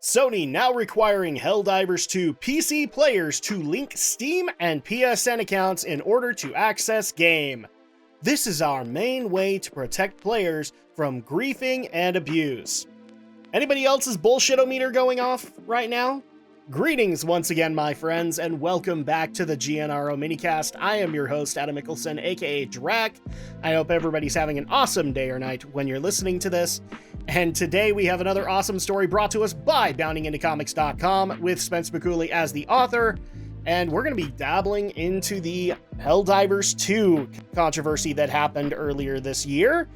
Sony now requiring Helldivers 2 PC players to link Steam and PSN accounts in order to access game. This is our main way to protect players from griefing and abuse. Anybody else's bullshit-o-meter going off right now? Greetings once again, my friends, and welcome back to the GNRO Minicast. I am your host, Adam Mickelson, aka Drak. I hope everybody's having an awesome day or night when you're listening to this. And today we have another awesome story brought to us by BoundingIntoComics.com with Spence McCooley as the author. And we're going to be dabbling into the Helldivers 2 controversy that happened earlier this year.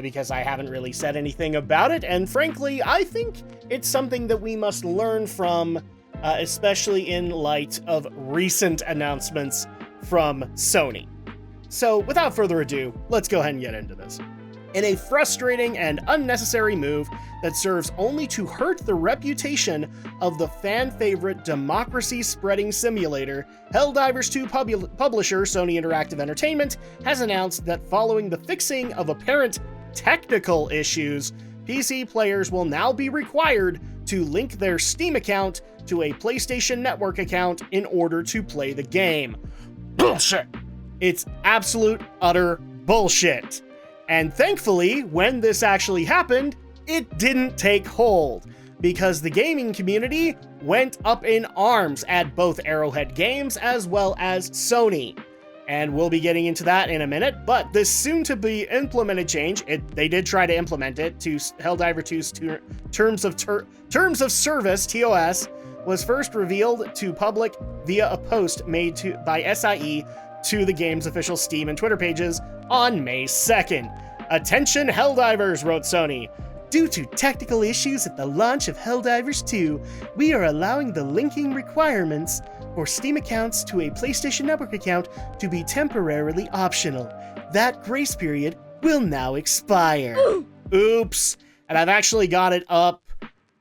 Because I haven't really said anything about it, and frankly, I think it's something that we must learn from, especially in light of recent announcements from Sony. So, without further ado, let's go ahead and get into this. In a frustrating and unnecessary move that serves only to hurt the reputation of the fan-favorite democracy-spreading simulator, Helldivers 2 publisher Sony Interactive Entertainment has announced that following the fixing of apparent technical issues, PC players will now be required to link their Steam account to a PlayStation Network account in order to play the game. Bullshit! It's absolute, utter bullshit. And thankfully, when this actually happened, it didn't take hold, because the gaming community went up in arms at both Arrowhead Games as well as Sony. And we'll be getting into that in a minute, but this soon-to-be implemented change, they did try to implement it to Helldivers 2's Terms of Service, TOS, was first revealed to public via a post made by SIE to the game's official Steam and Twitter pages on May 2nd. Attention Helldivers, wrote Sony. Due to technical issues at the launch of Helldivers 2, we are allowing the linking requirements for Steam accounts to a PlayStation Network account to be temporarily optional. That grace period will now expire. Oops. And I've actually got it up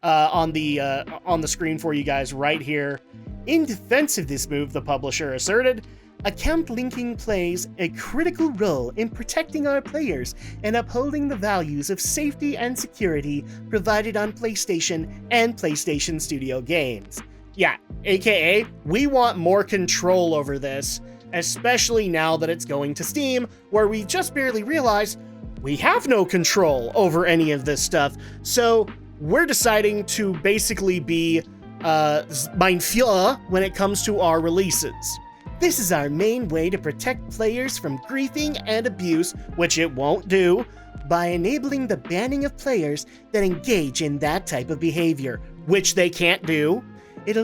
on the screen for you guys right here. In defense of this move, the publisher asserted, account linking plays a critical role in protecting our players and upholding the values of safety and security provided on PlayStation and PlayStation Studio games. Yeah, aka, we want more control over this, especially now that it's going to Steam, where we just barely realized we have no control over any of this stuff, so we're deciding to basically be mein Führer when it comes to our releases. This is our main way to protect players from griefing and abuse, which it won't do, by enabling the banning of players that engage in that type of behavior, which they can't do. It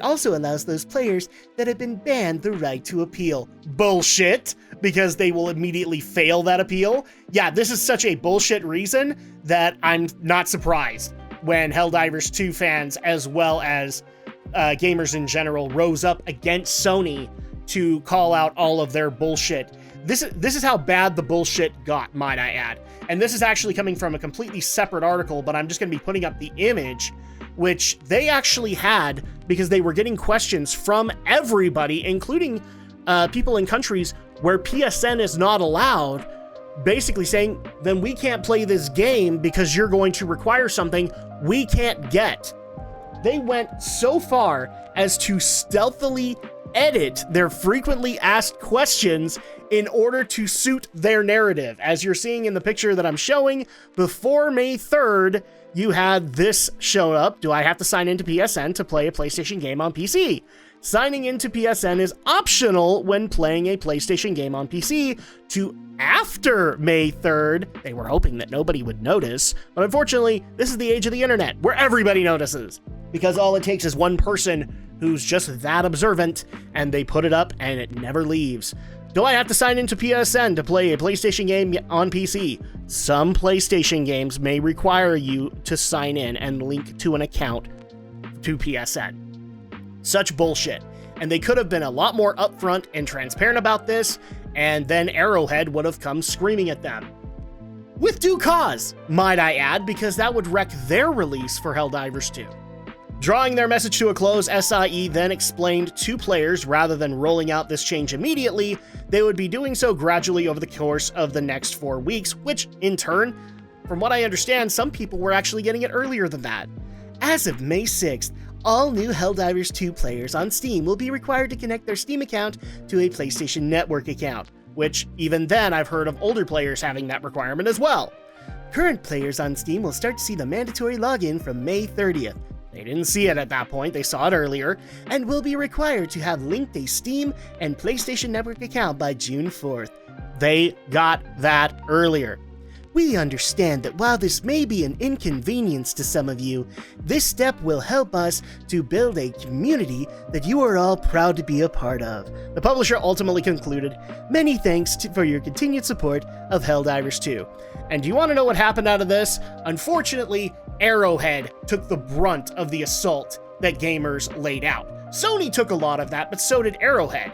also allows those players that have been banned the right to appeal. Bullshit, because they will immediately fail that appeal. Yeah, this is such a bullshit reason that I'm not surprised when Helldivers 2 fans, as well as gamers in general, rose up against Sony to call out all of their bullshit. This is how bad the bullshit got, might I add. And this is actually coming from a completely separate article, but I'm just going to be putting up the image, which they actually had because they were getting questions from everybody, including people in countries where PSN is not allowed, basically saying, then we can't play this game because you're going to require something we can't get. They went so far as to stealthily edit their frequently asked questions in order to suit their narrative. As you're seeing in the picture that I'm showing, before May 3rd, you had this show up. Do I have to sign into PSN to play a PlayStation game on PC? Signing into PSN is optional when playing a PlayStation game on PC. To after May 3rd, they were hoping that nobody would notice, but unfortunately, this is the age of the internet, where everybody notices. Because all it takes is one person who's just that observant, and they put it up, and it never leaves. Do I have to sign into PSN to play a PlayStation game on PC? Some PlayStation games may require you to sign in and link to an account to PSN. Such bullshit. And they could have been a lot more upfront and transparent about this, and then Arrowhead would have come screaming at them. With due cause, might I add, because that would wreck their release for Helldivers 2. Drawing their message to a close, SIE then explained to players rather than rolling out this change immediately, they would be doing so gradually over the course of the next 4 weeks, which, in turn, from what I understand, some people were actually getting it earlier than that. As of May 6th, all new Helldivers 2 players on Steam will be required to connect their Steam account to a PlayStation Network account, which even then I've heard of older players having that requirement as well. Current players on Steam will start to see the mandatory login from May 30th. They didn't see it at that point, they saw it earlier, and will be required to have linked a Steam and PlayStation Network account by June 4th. They got that earlier. We understand that while this may be an inconvenience to some of you, this step will help us to build a community that you are all proud to be a part of. The publisher ultimately concluded, "Many thanks for your continued support of Helldivers 2. And do you want to know what happened out of this? Unfortunately, Arrowhead took the brunt of the assault that gamers laid out. Sony took a lot of that, but so did Arrowhead.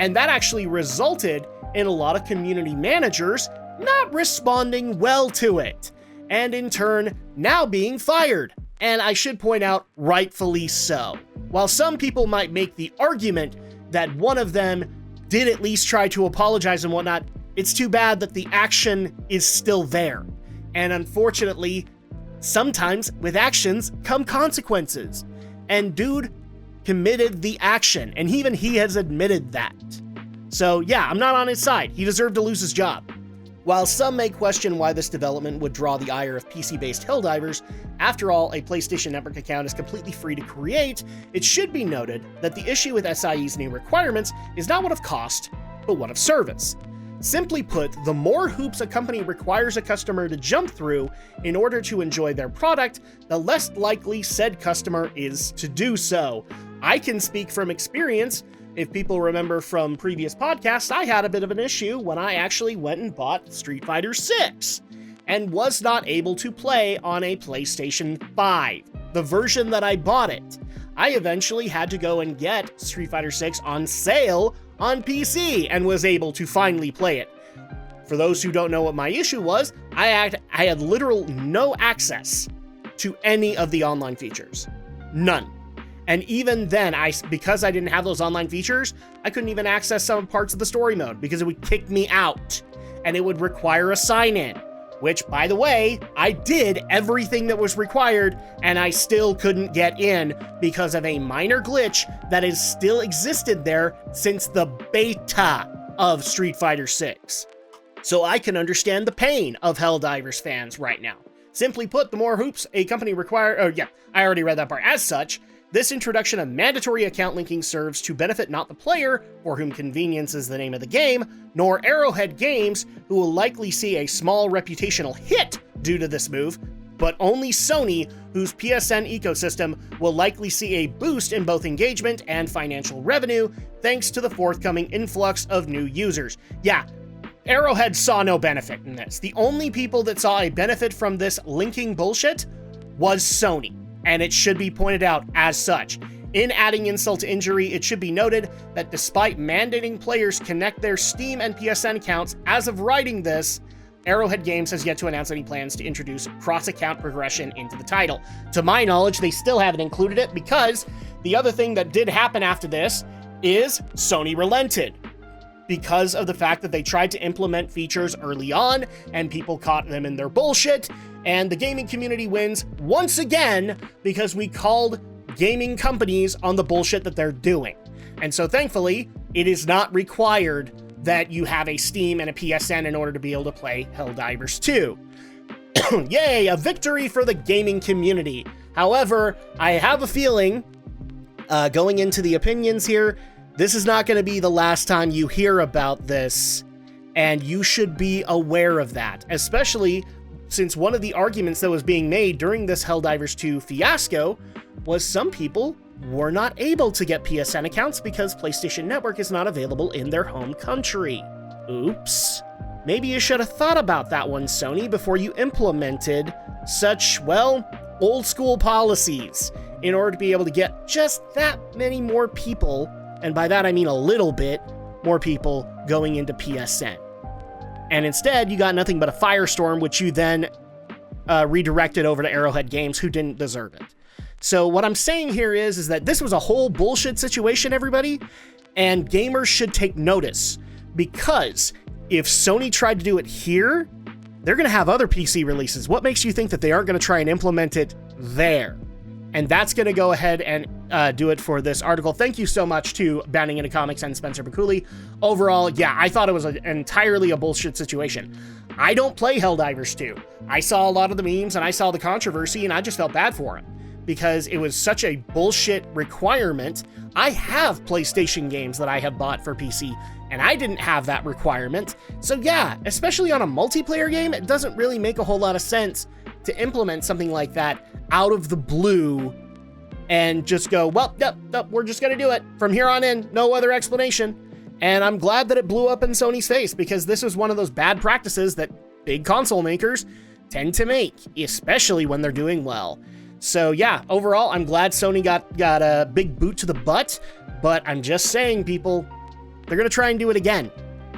And that actually resulted in a lot of community managers not responding well to it, and in turn, now being fired. And I should point out, rightfully so. While some people might make the argument that one of them did at least try to apologize and whatnot, it's too bad that the action is still there. And unfortunately, sometimes with actions come consequences. And dude committed the action, and even he has admitted that. So yeah, I'm not on his side. He deserved to lose his job. While some may question why this development would draw the ire of PC-based Helldivers, after all, a PlayStation Network account is completely free to create, it should be noted that the issue with SIE's new requirements is not one of cost, but one of service. Simply put, the more hoops a company requires a customer to jump through in order to enjoy their product, the less likely said customer is to do so. I can speak from experience. If people remember from previous podcasts, I had a bit of an issue when I actually went and bought Street Fighter 6 and was not able to play on a PlayStation 5, the version that I bought it. I eventually had to go and get Street Fighter 6 on sale on PC and was able to finally play it. For those who don't know what my issue was, I had literal no access to any of the online features. None. And even then, because I didn't have those online features, I couldn't even access some parts of the story mode because it would kick me out and it would require a sign-in, which, by the way, I did everything that was required and I still couldn't get in because of a minor glitch that has still existed there since the beta of Street Fighter 6. So I can understand the pain of Helldivers fans right now. Simply put, the more hoops a company I already read that part. As such, this introduction of mandatory account linking serves to benefit not the player, for whom convenience is the name of the game, nor Arrowhead Games, who will likely see a small reputational hit due to this move, but only Sony, whose PSN ecosystem will likely see a boost in both engagement and financial revenue, thanks to the forthcoming influx of new users. Yeah, Arrowhead saw no benefit in this. The only people that saw a benefit from this linking bullshit was Sony. And it should be pointed out as such. In adding insult to injury, it should be noted that despite mandating players connect their Steam and PSN accounts, as of writing this, Arrowhead Games has yet to announce any plans to introduce cross-account progression into the title. To my knowledge, they still haven't included it because the other thing that did happen after this is Sony relented. Because of the fact that they tried to implement features early on and people caught them in their bullshit, and the gaming community wins once again because we called gaming companies on the bullshit that they're doing. And so thankfully, it is not required that you have a Steam and a PSN in order to be able to play Helldivers 2. Yay, a victory for the gaming community. However, I have a feeling, going into the opinions here, this is not going to be the last time you hear about this, and you should be aware of that, especially since one of the arguments that was being made during this Helldivers 2 fiasco was some people were not able to get PSN accounts because PlayStation Network is not available in their home country. Oops. Maybe you should have thought about that one, Sony, before you implemented such, well, old school policies in order to be able to get just that many more people, and by that I mean a little bit more people going into PSN. And instead, you got nothing but a firestorm, which you then redirected over to Arrowhead Games, who didn't deserve it. So what I'm saying here is that this was a whole bullshit situation, everybody, and gamers should take notice, because if Sony tried to do it here, they're going to have other PC releases. What makes you think that they aren't going to try and implement it there? And that's going to go ahead and do it for this article. Thank you so much to Bounding Into Comics and Spencer Bakuli. Overall, yeah, I thought it was entirely a bullshit situation. I don't play Helldivers 2. I saw a lot of the memes and I saw the controversy and I just felt bad for him because it was such a bullshit requirement. I have PlayStation games that I have bought for PC and I didn't have that requirement. So yeah, especially on a multiplayer game, it doesn't really make a whole lot of sense to implement something like that out of the blue and just go, well, yep, we're just going to do it from here on in. No other explanation. And I'm glad that it blew up in Sony's face because this is one of those bad practices that big console makers tend to make, especially when they're doing well. So yeah, overall, I'm glad Sony got a big boot to the butt, but I'm just saying, people, they're going to try and do it again.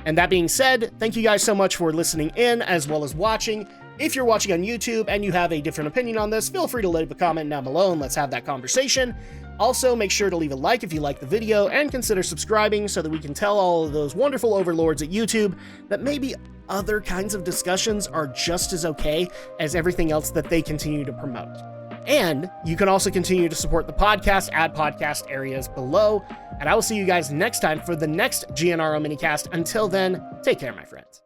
And that being said, thank you guys so much for listening in as well as watching. If you're watching on YouTube and you have a different opinion on this, feel free to leave a comment down below and let's have that conversation. Also, make sure to leave a like if you like the video and consider subscribing so that we can tell all of those wonderful overlords at YouTube that maybe other kinds of discussions are just as okay as everything else that they continue to promote. And you can also continue to support the podcast at podcast areas below. And I will see you guys next time for the next GNRO Minicast. Until then, take care, my friends.